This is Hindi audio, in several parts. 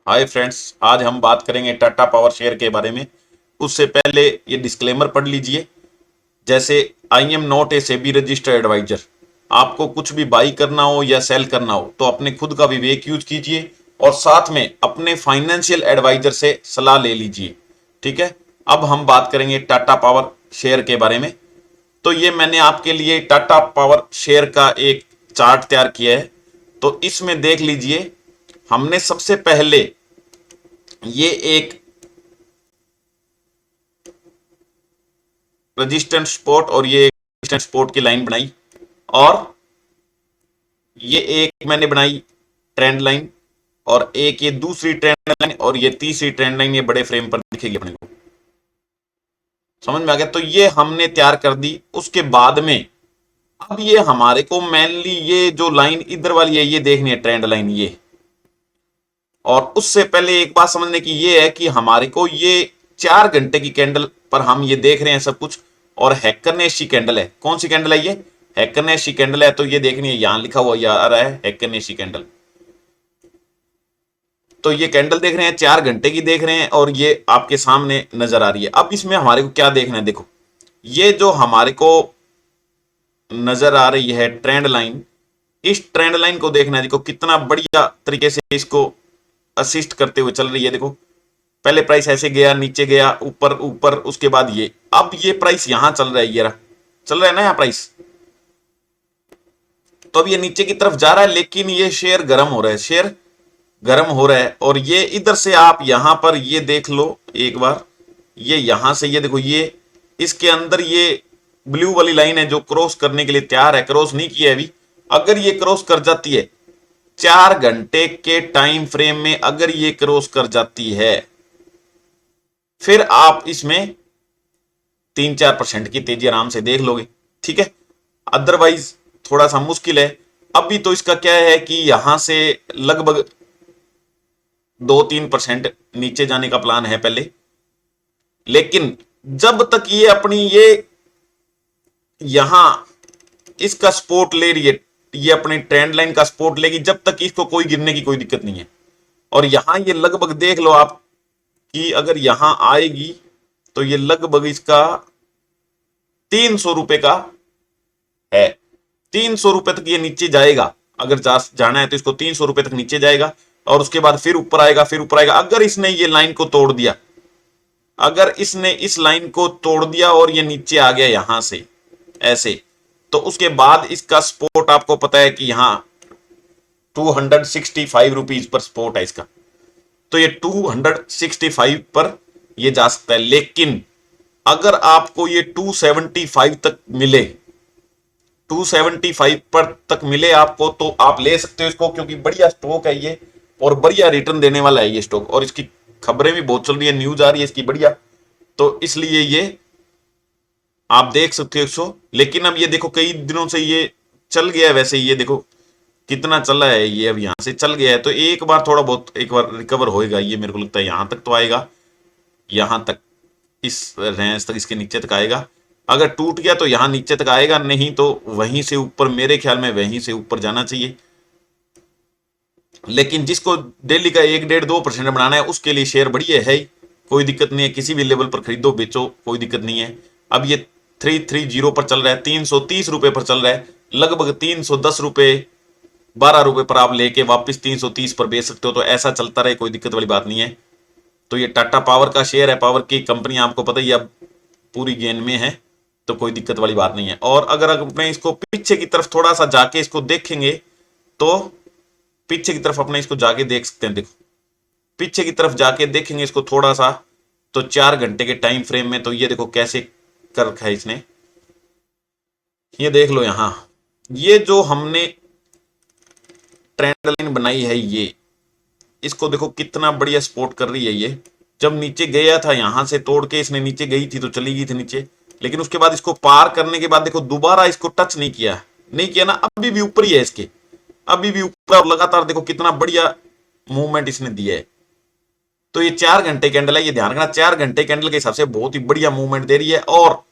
हाय फ्रेंड्स, आज हम बात करेंगे टाटा पावर शेयर के बारे में। उससे पहले ये डिस्क्लेमर पढ़ लीजिए। जैसे I am not a SEBI registered adviser. आपको कुछ भी बाई करना हो या सेल करना हो तो अपने खुद का विवेक यूज कीजिए और साथ में अपने फाइनेंशियल एडवाइजर से सलाह ले लीजिए। ठीक है। अब हम बात करेंगे टाटा पावर शेयर के बारे में। तो ये मैंने आपके लिए टाटा पावर शेयर का एक चार्ट तैयार किया है। तो इसमें देख लीजिए, हमने सबसे पहले ये एक रेजिस्टेंट सपोर्ट और ये एक रेजिस्टेंट सपोर्ट की लाइन बनाई, और ये एक मैंने बनाई ट्रेंड लाइन, और एक ये दूसरी ट्रेंड लाइन, और ये तीसरी ट्रेंड लाइन ये बड़े फ्रेम पर दिखेगी अपने को। समझ में आ गया? तो ये हमने तैयार कर दी। उसके बाद में अब ये हमारे को मेनली ये जो लाइन इधर वाली है ये देखनी है, ट्रेंड लाइन ये। और उससे पहले एक बात समझने की ये है कि हमारे को ये 4 घंटे की कैंडल पर हम ये देख रहे हैं सब कुछ, और हैक्करनेशी कैंडल है। कौन सी कैंडल है ये? हैक्करनेशी कैंडल है। तो ये देखनी है, यहां लिखा हुआ आ रहा है हैक्करनेशी कैंडल। तो ये कैंडल देख रहे हैं, 4 घंटे की देख रहे हैं, और ये आपके सामने नजर आ रही है। अब इसमें हमारे को क्या देखना है? देखो, ये जो हमारे को नजर आ रही है ट्रेंड लाइन, इस ट्रेंड लाइन को देखना है। देखो कितना बढ़िया तरीके से इसको असिस्ट करते हुए चल रही है। देखो, पहले प्राइस ऐसे गया, नीचे गया, ऊपर ऊपर, उसके बाद ये, अब ये प्राइस यहां चल रहा है, ये रहा चल रहा है ना यहाँ प्राइस। तो अब ये नीचे की तरफ जा रहा है, लेकिन ये शेयर गर्म हो रहा है, शेयर गर्म हो रहा है। और ये इधर से आप यहां पर ये देख लो एक बार, ये यहां से ये देखो, ये इसके अंदर ये ब्लू वाली लाइन है जो क्रॉस करने के लिए तैयार है। क्रॉस नहीं किया है अभी। अगर ये क्रॉस कर जाती है 4 घंटे के टाइम फ्रेम में, अगर ये क्रॉस कर जाती है, फिर आप इसमें 3-4% की तेजी आराम से देख लोगे। ठीक है। अदरवाइज थोड़ा सा मुश्किल है। अभी तो इसका क्या है कि यहां से लगभग 2-3% नीचे जाने का प्लान है पहले, लेकिन जब तक ये अपनी ये यहां इसका सपोर्ट ले रही है, ये अपनी ट्रेंड लाइन का सपोर्ट लेगी, जब तक इसको कोई गिरने की कोई दिक्कत नहीं है। और यहां ये लगभग देख लो आप कि अगर यहां आएगी तो ये लगभग इसका 300 रुपए का है। 300 रुपए तक ये नीचे जाएगा। अगर जाना है तो इसको 300 रुपए तक नीचे जाएगा, और उसके बाद फिर ऊपर आएगा, फिर ऊपर आएगा। अगर इसने ये लाइन को तोड़ दिया, अगर इसने इस लाइन को तोड़ दिया और ये नीचे आ गया यहां से ऐसे, तो उसके बाद इसका सपोर्ट आपको पता है कि यहां 265 रुपीज पर सपोर्ट है इसका। तो ये 265 पर ये जा सकता है। लेकिन अगर आपको ये 275 तक मिले, 275 पर तक मिले आपको, तो आप ले सकते हो इसको, क्योंकि बढ़िया स्टॉक है ये और बढ़िया रिटर्न देने वाला है ये स्टॉक। और इसकी खबरें भी बहुत चल रही है, न्यूज आ रही है इसकी बढ़िया। तो इसलिए ये आप देख सकते हो इसको। लेकिन अब ये देखो कई दिनों से ये चल गया है, वैसे ये देखो कितना चला है ये, अब यहां से चल गया है। तो एक बार थोड़ा बहुत एक बार रिकवर होएगा ये, मेरे को लगता है यहां तक तो आएगा, यहां तक, इस रेंज तक, इसके नीचे तक आएगा। अगर टूट गया तो यहां नीचे तक आएगा, नहीं तो वहीं से ऊपर, मेरे ख्याल में वहीं से ऊपर जाना चाहिए। लेकिन जिसको डेली का 1-1.5-2% बनाना है, उसके लिए शेयर बढ़िया है ही, कोई दिक्कत नहीं है। किसी भी लेवल पर खरीदो बेचो, कोई दिक्कत नहीं है। अब ये 330 पर चल रहा है, 330 रुपए पर चल रहा है, लगभग 310 रुपए, 12 रुपए पर आप लेके वापस 330 पर बेच सकते हो। तो ऐसा चलता रहे, कोई दिक्कत वाली बात नहीं है। तो ये टाटा पावर का शेयर है, पावर की कंपनी आपको पता ही अब पूरी गेन में है, तो कोई दिक्कत वाली बात नहीं है। और अगर अपने इसको पीछे की तरफ थोड़ा सा जाके इसको देखेंगे, तो पीछे की तरफ अपने इसको जाके देख सकते हैं। देखो पीछे की तरफ जाके देखेंगे इसको थोड़ा सा, तो 4 घंटे के टाइम फ्रेम में, तो ये देखो कैसे कर रखा है इसने। ये देख लो यहां, ये जो हमने ट्रेंड लाइन बनाई है ये, इसको देखो कितना बढ़िया सपोर्ट कर रही है ये। जब नीचे गया था यहां से तोड़ के, इसने नीचे गई थी तो चली गई थी नीचे, लेकिन उसके बाद इसको पार करने के बाद देखो दोबारा इसको टच नहीं किया, नहीं किया ना, अभी भी ऊपर ही है इसके, अभी भी ऊपर। और लगातार देखो कितना बढ़िया मूवमेंट इसने दिया है। तो ये 4 घंटे कैंडल है, ये ध्यान रखना, 4 घंटे कैंडल के हिसाब से बहुत ही बढ़िया मूवमेंट दे रही है, और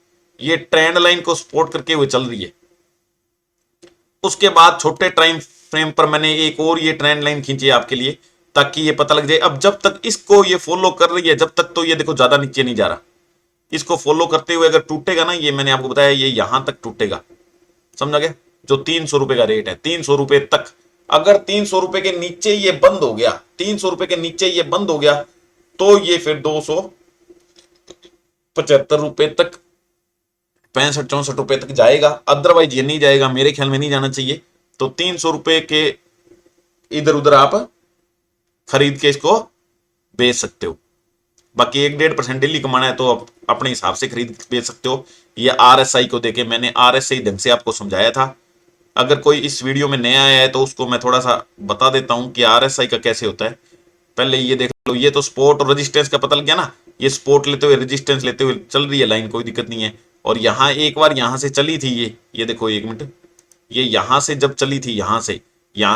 ये ट्रेंड लाइन को सपोर्ट करके हुए चल रही है। उसके बाद छोटे टाइम फ्रेम पर मैंने एक और ये ट्रेंड लाइन खींची है आपके लिए, ताकि ये पता लग जाए। अब जब तक इसको ये फॉलो कर रही है, जब तक तो ये देखो ज्यादा नीचे नहीं जा रहा। इसको फॉलो करते हुए अगर टूटेगा ना, ये मैंने आपको बताया ये यहां तक टूटेगा, समझा गया। जो 300 रुपए का रेट है, 300 रुपए तक, अगर 300 रुपए के नीचे ये बंद हो गया, 300 रुपए के नीचे ये बंद हो गया, तो ये फिर 275 रुपए तक, 65-64 रुपए तक जाएगा। अदरवाइज ये नहीं जाएगा, मेरे ख्याल में नहीं जाना चाहिए। तो 300 रुपए के इधर उधर आप खरीद के इसको बेच सकते हो। बाकी 1-1.5% डेली कमाना है तो आप अपने हिसाब से खरीद बेच सकते हो। ये आरएसआई को देके मैंने आरएसआई ढंग से आपको समझाया था। अगर कोई इस वीडियो में नया आया है तो उसको मैं थोड़ा सा बता देता हूं कि आरएसआई का कैसे होता है। पहले ये देख लो, ये तो सपोर्ट और रेजिस्टेंस का पता लग गया ना। ये सपोर्ट लेते हुए रेजिस्टेंस लेते हुए चल रही है लाइन, कोई दिक्कत नहीं है। और यहां एक बार यहां से चली थी ये देखो 1 मिनट, ये यहां से जब चली थी, यहां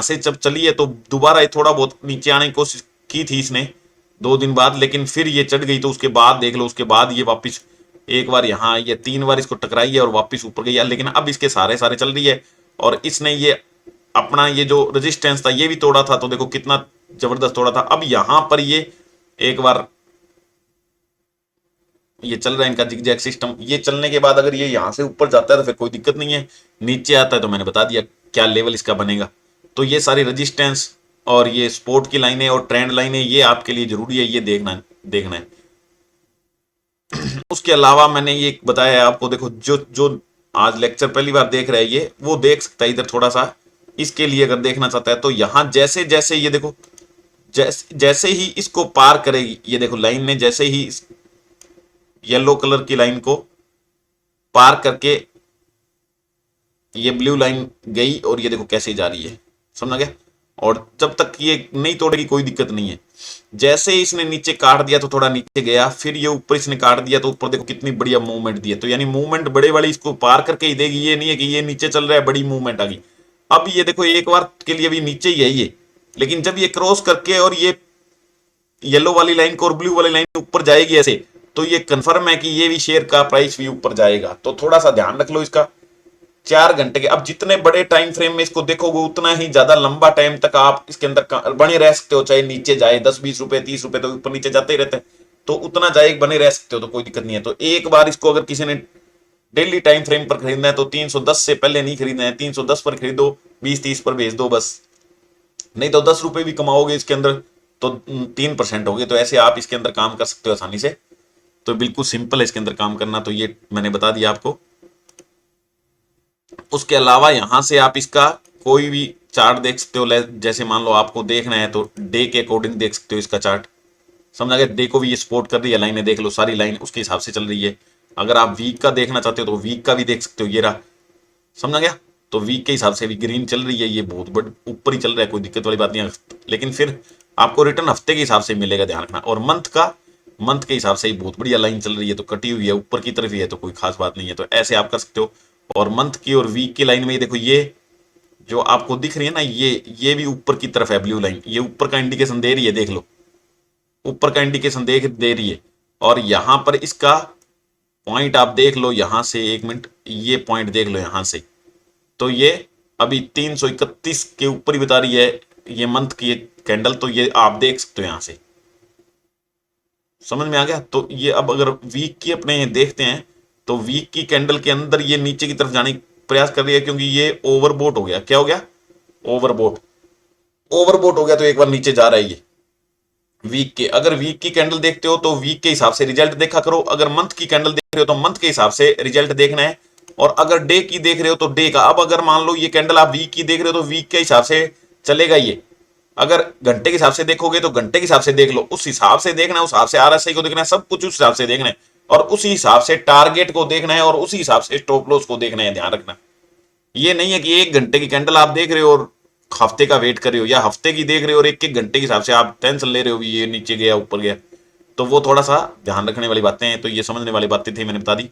से जब चली है तो दोबारा थोड़ा बहुत नीचे आने की कोशिश की थी इसने 2 दिन बाद, लेकिन फिर ये चढ़ गई। तो उसके बाद देख लो, उसके बाद ये वापस एक बार यहां आई है, 3 बार इसको टकराई है और वापस ऊपर गई है। लेकिन अब इसके सारे सारे चल रही है और इसने ये अपना ये जो रेजिस्टेंस था ये भी तोड़ा था। तो देखो कितना जबरदस्त तोड़ा था। अब यहां पर ये एक बार ये चल रहा है इनका जिगजैग सिस्टम। ये चलने के बाद अगर ये यहां से ऊपर जाता है तो फिर कोई दिक्कत नहीं है, नीचे आता है तो मैंने बता दिया क्या लेवल इसका बनेगा। तो ये सारी रेजिस्टेंस और ये सपोर्ट की लाइनें और ट्रेंड लाइनें ये आपके लिए जरूरी है, ये देखना है। उसके अलावा मैंने ये बताया है आपको, देखो जो जो आज लेक्चर पहली बार देख रहा है ये वो देख सकता है इधर थोड़ा सा। इसके लिए अगर देखना चाहता है तो यहां जैसे जैसे ये देखो, जैसे जैसे ही इसको पार करेगी, ये देखो लाइन ने जैसे ही येलो कलर की लाइन को पार करके ये ब्लू लाइन गई और ये देखो कैसे जा रही है, समझ गया। और जब तक ये नहीं तोड़ेगी कोई दिक्कत नहीं है। जैसे ही इसने नीचे काट दिया तो थोड़ा नीचे गया, फिर ये ऊपर इसने काट दिया तो ऊपर देखो कितनी बढ़िया मूवमेंट दी है। तो यानी मूवमेंट बड़े वाली इसको पार करके ही देगी, ये नहीं है कि ये नीचे चल रहा है बड़ी मूवमेंट आ गई। अब ये देखो एक बार के लिए भी नीचे ही है ये, लेकिन जब ये क्रॉस करके और ये येलो वाली लाइन को और ब्लू वाली लाइन ऊपर जाएगी ऐसे, तो ये कंफर्म है कि ये भी शेयर का प्राइस भी ऊपर जाएगा। तो थोड़ा सा ध्यान रख लो इसका। 4 घंटे के, अब जितने बड़े टाइम फ्रेम में इसको देखोगे उतना ही ज्यादा लंबा टाइम तक आप इसके अंदर बने रह सकते हो। चाहे नीचे जाए 10-20 रुपए 30 रुपए तो ऊपर नीचे जाते ही रहते हैं, तो उतना जाए बने रह सकते हो, तो कोई दिक्कत नहीं है। तो एक बार इसको अगर किसी ने डेली टाइम फ्रेम पर खरीदना है तो 310 से पहले नहीं खरीदना है, 310 पर खरीदो, 20-30 पर भेज दो बस। नहीं तो 10 रुपए भी कमाओगे इसके अंदर तो 3% होगे। तो ऐसे आप इसके अंदर काम कर सकते हो आसानी से। तो बिल्कुल सिंपल है इसके अंदर काम करना, तो ये मैंने बता दिया आपको। उसके अलावा यहां से आप इसका कोई भी चार्ट देख सकते हो। जैसे मान लो आपको देखना है तो डे के अकॉर्डिंग देख सकते हो इसका चार्ट, समझा गया। डे को भी ये सपोर्ट कर रही है, लाइनें देख लो, सारी लाइन उसके हिसाब से चल रही है। अगर आप वीक का देखना चाहते हो तो वीक का भी देख सकते हो, ये रहा, समझा गया। तो वीक के हिसाब से भी ग्रीन चल रही है, ये बहुत बड़ ऊपर ही चल रहा है, कोई दिक्कत वाली बात नहीं है। लेकिन फिर आपको रिटर्न हफ्ते के हिसाब से मिलेगा, ध्यान रखना। और मंथ के हिसाब से ही बहुत बढ़िया लाइन चल रही है, तो कटी हुई है ऊपर की तरफ ही है, तो कोई खास बात नहीं है। तो ऐसे आप कर सकते हो। और मंथ की और वीक की लाइन में ये देखो, ये जो आपको दिख रही है ना, ये भी ऊपर की तरफ है ब्लू लाइन, ये ऊपर का इंडिकेशन दे रही है, देख लो ऊपर का इंडिकेशन दे रही है। और यहां पर इसका पॉइंट आप देख लो यहां से, 1 मिनट, ये पॉइंट देख लो यहां से। तो ये अभी 331 के ऊपर ही बता रही है ये मंथ की कैंडल, तो ये आप देख सकते हो यहां से, समझ में आ गया। तो ये अब अगर वीक की अपने देखते हैं तो वीक की कैंडल के अंदर ये नीचे की तरफ जाने की प्रयास कर रही है, क्योंकि ये ओवरबोट हो गया। क्या हो गया? ओवरबोट हो गया, तो एक बार नीचे जा रहा है ये वीक के। अगर वीक की कैंडल देखते हो तो वीक के हिसाब से रिजल्ट देखा करो, अगर मंथ की कैंडल देख रहे हो तो मंथ के हिसाब से रिजल्ट देखना है, और अगर डे की देख रहे हो तो डे का। अब अगर मान लो ये कैंडल आप वीक की देख रहे हो तो वीक के हिसाब से चलेगा ये। अगर घंटे के हिसाब से देखोगे तो घंटे के हिसाब से देख लो, उस हिसाब से देखना है, उस हिसाब से आरएसआई को देखना है, सब कुछ उस हिसाब से देखना है, और उसी हिसाब से टारगेट को देखना है, और उसी हिसाब से स्टॉप लॉस को देखना है। ध्यान रखना, ये नहीं है कि 1 घंटे की कैंडल आप देख रहे हो और हफ्ते का वेट कर रहे हो, या हफ्ते की देख रहे हो और 1-1 घंटे के हिसाब से आप टेंशन ले रहे हो ये नीचे गया ऊपर गया। तो वो थोड़ा सा ध्यान रखने वाली बातें हैं। तो ये समझने वाली बातें थी, मैंने बता दी।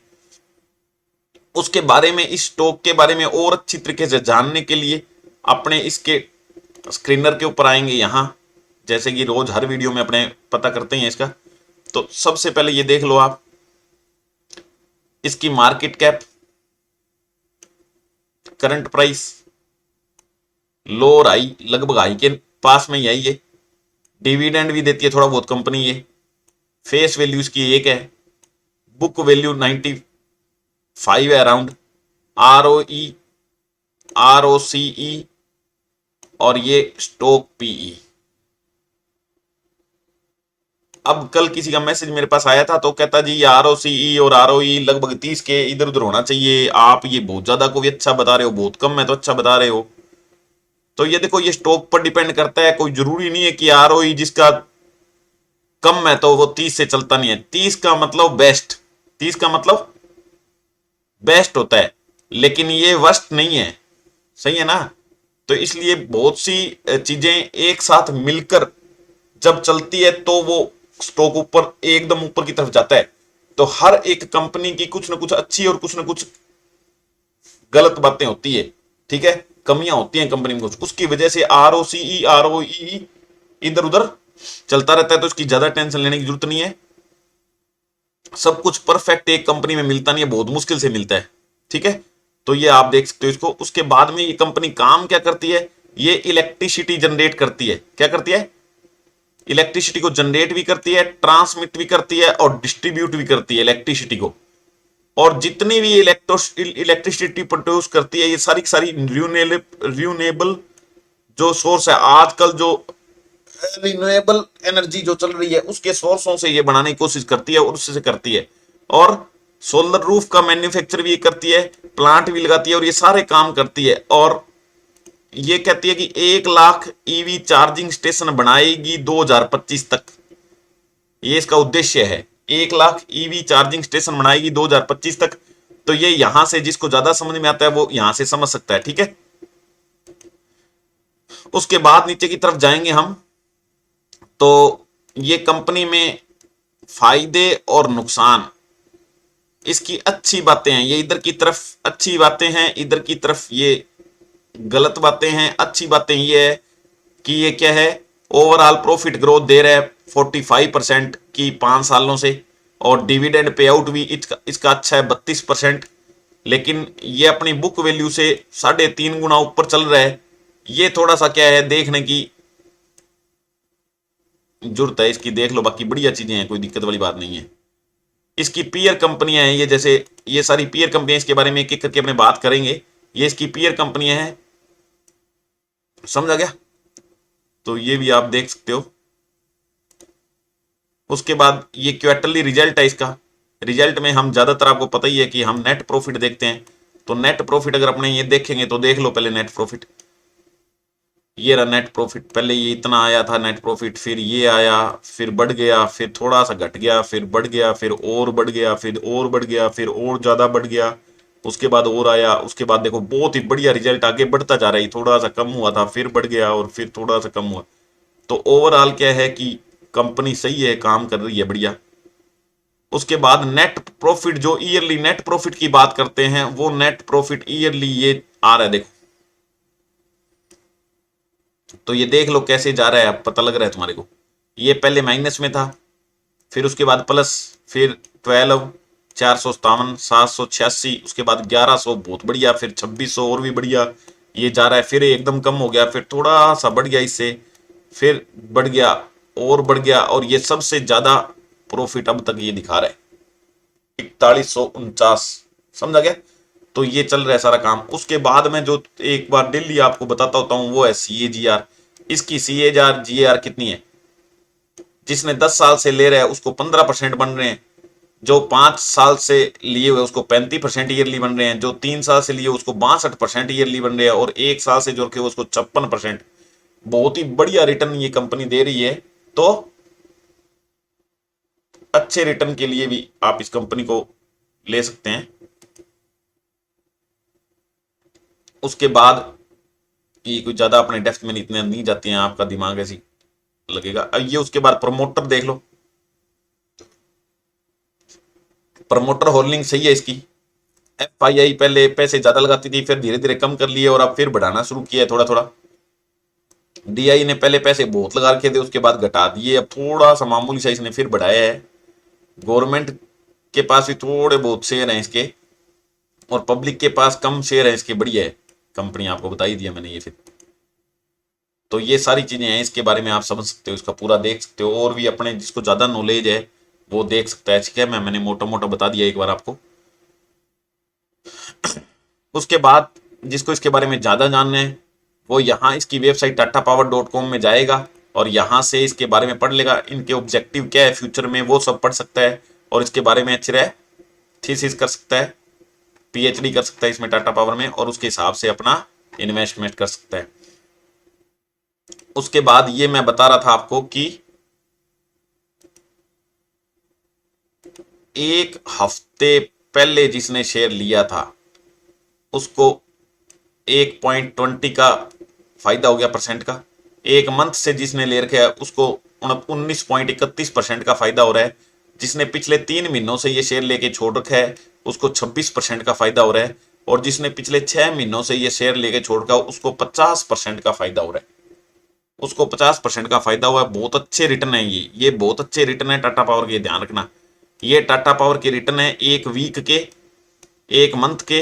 उसके बारे में, इस स्टॉक के बारे में और अच्छी तरीके से जानने के लिए अपने इसके स्क्रीनर के ऊपर आएंगे यहां, जैसे कि रोज हर वीडियो में अपने पता करते हैं इसका। तो सबसे पहले ये देख लो आप, इसकी मार्केट कैप, करंट प्राइस, लो और हाई, लगभग हाई के पास में ही है ये, डिविडेंड भी देती है थोड़ा बहुत कंपनी ये। फेस वैल्यू इसकी 1 है, बुक वैल्यू 95 है अराउंड, ROE ROCE और ये स्टॉक PE। अब कल किसी का मैसेज मेरे पास आया था तो कहता जी ROCE और ROE लगभग 30 के इधर उधर होना चाहिए, आप ये बहुत ज्यादा को भी अच्छा बता रहे हो, बहुत कम है तो अच्छा बता रहे हो। तो ये देखो ये स्टॉक पर डिपेंड करता है, कोई जरूरी नहीं है कि ROE जिसका कम है तो वो 30 से चलता नहीं है। 30 का मतलब बेस्ट, 30 का मतलब बेस्ट होता है, लेकिन ये वर्स्ट नहीं है, सही है ना। तो इसलिए बहुत सी चीजें एक साथ मिलकर जब चलती है तो वो स्टॉक ऊपर एकदम ऊपर की तरफ जाता है। तो हर एक कंपनी की कुछ ना कुछ अच्छी और कुछ ना कुछ गलत बातें होती है, ठीक है, कमियां होती हैं कंपनी में कुछ, उसकी वजह से ROCE ROE इधर उधर चलता रहता है। तो इसकी ज्यादा टेंशन लेने की जरूरत नहीं है। सब कुछ परफेक्ट एक कंपनी में मिलता नहीं है, बहुत मुश्किल से मिलता है, ठीक है। तो ये आप देख सकते हो इसको। उसके बाद में ये कंपनी काम क्या करती है, ये इलेक्ट्रिसिटी जनरेट करती है। क्या करती है, इलेक्ट्रिसिटी को जनरेट भी करती है, ट्रांसमिट भी करती है और डिस्ट्रीब्यूट भी करती है इलेक्ट्रिसिटी को। और जितनी भी इलेक्ट्रिसिटी प्रोड्यूस करती है ये सारी सारी रिन्यूएबल जो सोर्स है, आजकल जो रिन्यूएबल एनर्जी जो चल रही है उसके सोर्सों से ये बनाने की कोशिश करती है और उससे करती है। और सोलर रूफ का मैन्युफैक्चर भी ये करती है, प्लांट भी लगाती है और ये सारे काम करती है। और ये कहती है कि 1 लाख EV चार्जिंग स्टेशन बनाएगी 2025 तक, ये इसका उद्देश्य है। 1 लाख EV चार्जिंग स्टेशन बनाएगी 2025 तक। तो ये यहां से जिसको ज्यादा समझ में आता है वो यहां से समझ सकता है, ठीक है। उसके बाद नीचे की तरफ जाएंगे हम, तो ये कंपनी में फायदे और नुकसान, इसकी अच्छी बातें हैं, ये इधर की तरफ अच्छी बातें हैं, इधर की तरफ ये गलत बातें हैं। अच्छी बातें ये है कि ये क्या है, ओवरऑल प्रॉफिट ग्रोथ दे रहा है 45% की 5 सालों से, और डिविडेंड पे आउट भी इसका अच्छा है 32%। लेकिन ये अपनी बुक वैल्यू से 3.5 गुना ऊपर चल रहा है। ये थोड़ा सा क्या है देखने की जरूरत है, इसकी देख लो, बाकी बढ़िया चीजें हैं, कोई दिक्कत वाली बात नहीं है। इसकी पीयर कंपनियां हैं, ये जैसे ये सारी पीयर कंपनियां, इसके बारे में एक एक करके अपने बात करेंगे। ये इसकी पीयर कंपनियां हैं, समझ आ गया। तो ये भी आप देख सकते हो। उसके बाद ये क्वार्टरली रिजल्ट है इसका। रिजल्ट में हम ज्यादातर आपको पता ही है कि हम नेट प्रॉफिट देखते हैं। तो नेट प्रॉफिट अगर अपने ये देखेंगे तो देख लो पहले नेट प्रॉफिट, ये रहा नेट प्रॉफिट। पहले ये इतना आया था नेट प्रॉफिट, फिर ये आया, फिर बढ़ गया, फिर थोड़ा सा घट गया, फिर बढ़ गया, फिर और बढ़ गया, फिर और बढ़ गया, फिर और ज्यादा बढ़ गया, उसके बाद और आया। उसके बाद देखो बहुत ही बढ़िया रिजल्ट आगे बढ़ता जा रहा है। थोड़ा सा कम हुआ था, फिर बढ़ गया और फिर थोड़ा सा कम हुआ। तो ओवरऑल क्या है कि कंपनी सही है, काम कर रही है बढ़िया। उसके बाद नेट प्रॉफिट, जो ईयरली नेट प्रॉफिट की बात करते हैं, वो नेट प्रॉफिट ईयरली ये आ रहा है देखो। तो ये देख लो कैसे जा रहा है, अब पता लग रहा है तुम्हारे को। ये पहले माइनस में था, फिर उसके बाद प्लस, फिर 12, 457, 786, उसके बाद 1100 बहुत बढ़िया, फिर 2600 और भी बढ़िया ये जा रहा है। फिर एकदम कम हो गया, फिर थोड़ा सा बढ़ गया इससे, फिर बढ़ गया और बढ़ गया, और ये सबसे ज्यादा प्रॉफिट अब तक ये दिखा रहा है 4149, समझा गया। तो ये चल रहा है सारा काम। उसके बाद में जो एक बार डेली आपको बताता होता हूं वो है CAGR। इसकी CAGR कितनी है, जिसने 10 साल से ले रहा है उसको 15% बन रहे हैं, जो 5 साल से लिए हुए उसको 35% ईयरली बन रहे हैं, जो 3 साल से लिए उसको 62% ईयरली बन रहे हैं, और 1 साल से जो रखे उसको 56%। बहुत ही बढ़िया रिटर्न ये कंपनी दे रही है। तो अच्छे रिटर्न के लिए भी आप इस कंपनी को ले सकते हैं। उसके बाद ये कोई ज्यादा अपने डेप्थ में इतने नहीं जाते हैं, आपका दिमाग ऐसी लगेगा। अब ये उसके बाद प्रमोटर देख लो, प्रमोटर होल्डिंग सही है इसकी। FII पहले पैसे ज्यादा लगाती थी, फिर धीरे धीरे कम कर लिए और अब फिर बढ़ाना शुरू किया है थोड़ा थोड़ा। DI ने पहले पैसे बहुत लगा रखे थे, उसके बाद घटा दिए, अब थोड़ा सा मामूली सा इसने फिर बढ़ाया है। गवर्नमेंट के पास भी थोड़े बहुत शेयर हैं इसके, और पब्लिक के पास कम शेयर है इसके। बढ़िया है कंपनी, आपको बता ही दिया मैंने ये। फिर तो ये सारी चीजें हैं, इसके बारे में आप समझ सकते हो, इसका पूरा देख सकते हो, और भी अपने जिसको ज्यादा नॉलेज है वो देख सकता है। ठीक है, मैंने मोटा मोटा बता दिया एक बार आपको। उसके बाद जिसको इसके बारे में ज्यादा जानना है वो यहाँ इसकी वेबसाइट tatapower.com में जाएगा और यहाँ से इसके बारे में पढ़ लेगा, इनके ऑब्जेक्टिव क्या है फ्यूचर में वो सब पढ़ सकता है, और इसके बारे में अच्छे रहे थीसिस कर सकता है, पीएचडी कर सकता है इसमें टाटा पावर में, और उसके हिसाब से अपना इन्वेस्टमेंट कर सकता है। उसके बाद ये मैं बता रहा था आपको कि एक हफ्ते पहले जिसने शेयर लिया था उसको 1.20 का फायदा हो गया परसेंट का। एक मंथ से जिसने ले रखा है उसको 19.31% का फायदा हो रहा है। जिसने पिछले 3 महीनों से ये शेयर लेके छोड़ रखा है उसको 26% का फायदा हो रहा है, और जिसने पिछले 6 महीनों से ये शेयर लेके छोड़ रखा है उसको 50% का फायदा हो रहा है। उसको 50% का फायदा हुआ है। बहुत अच्छे रिटर्न है ये बहुत अच्छे रिटर्न है टाटा पावर के, ध्यान रखना। ये टाटा पावर के रिटर्न है 1 वीक के, 1 मंथ के,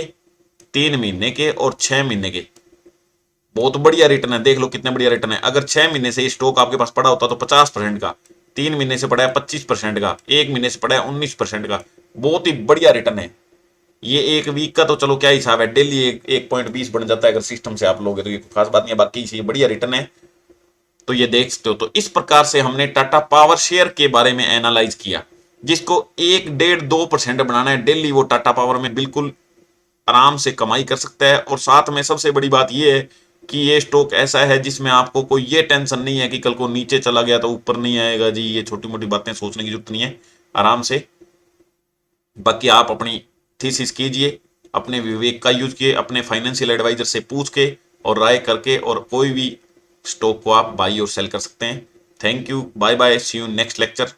3 महीने के और 6 महीने के। बहुत बढ़िया रिटर्न है, देख लो कितने बढ़िया रिटर्न है। अगर 6 महीने से ये स्टॉक आपके पास पड़ा होता तो 50% का, 3 महीने से पड़ा है 25% का, 1 महीने से पड़ा है 19% का। बहुत ही बढ़िया रिटर्न है। ये 1 वीक का तो चलो क्या हिसाब है, डेली 1.20 बन जाता है अगर सिस्टम से आप लोगे तो, ये खास बात नहीं है। बाकी ये बढ़िया रिटर्न है, तो ये देख सकते हो। तो इस प्रकार से हमने टाटा पावर शेयर के बारे में एनालाइज किया। जिसको 1, 1.5, 2% बनाना है डेली, वो टाटा पावर में बिल्कुल आराम से कमाई कर सकता है। और साथ में सबसे बड़ी बात यह है कि ये स्टॉक ऐसा है जिसमें आपको कोई ये टेंशन नहीं है कि कल को नीचे चला गया तो ऊपर नहीं आएगा जी, ये छोटी मोटी बातें सोचने की जरूरत नहीं है, आराम से। बाकी आप अपनी थीसिस कीजिए, अपने विवेक का यूज किए, अपने फाइनेंशियल एडवाइजर से पूछ के और राय करके, और कोई भी स्टॉक को आप बाई और सेल कर सकते हैं। Thank you, bye bye, see you next lecture.